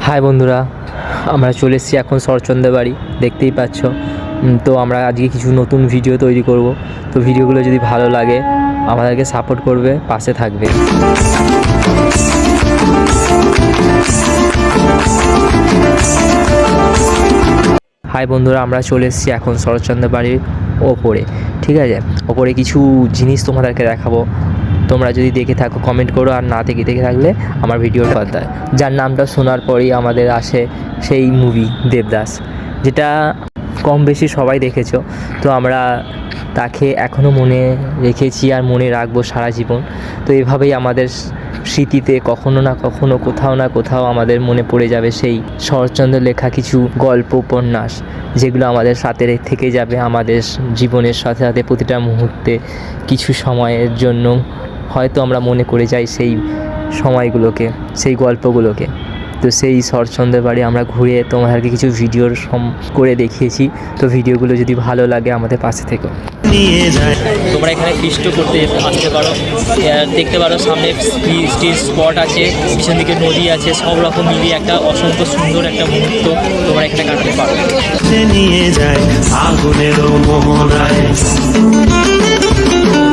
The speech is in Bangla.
হাই বন্ধুরা, আমরা চলে এসেছি এখন শরৎচন্দ্রের বাড়ি, দেখতেই পাচ্ছ। তো আমরা আজকে কিছু নতুন ভিডিও তৈরি করব। তো ভিডিওগুলো যদি ভালো লাগে আমাদেরকে সাপোর্ট করবে, পাশে থাকবে। হাই বন্ধুরা, আমরা চলে এসেছি এখন শরৎচন্দ্রের বাড়ির ওপরে। ঠিক আছে, ওপরে কিছু জিনিস তোমাদেরকে দেখাবো। তোমরা যদি দেখে থাকো কমেন্ট করো, আর না দেখে থাকলে আমার ভিডিওর পাতায়, যার নামটা শোনার পরেই আমাদের আসে সেই মুভি দেবদাস, যেটা কম বেশি সবাই দেখেছো। তো আমরা তাকে এখনও মনে রেখেছি আর মনে রাখবো সারা জীবন। তো এভাবেই আমাদের স্মৃতিতে কখনো না কখনো, কোথাও না কোথাও আমাদের মনে পড়ে যাবে সেই শরৎচন্দ্রের লেখা কিছু গল্প, উপন্যাস, যেগুলো আমাদের সাথে থেকে যাবে আমাদের জীবনের সাথে সাথে প্রতিটা মুহূর্তে। কিছু সময়ের জন্য হয়তো আমরা মনে করে যাই সেই সময়গুলোকে, সেই গল্পগুলোকে। তো সেই শরৎচন্দ্রের বাড়ি আমরা ঘুরে তোমাদেরকে কিছু ভিডিওর করে দেখিয়েছি। তো ভিডিওগুলো যদি ভালো লাগে আমাদের পাশে থেকো। তোমরা এখানে ফিস্টও করতে আসতে পারো, দেখতে পারো সামনে স্টিল স্পট আছে, পিছন দিকে নদী আছে, সব রকম মিলিয়ে একটা অসংখ্য সুন্দর একটা মুহূর্ত তোমরা এখানে কাটাতে পারো। নিয়ে যায় আগুনেরও মোহনায়।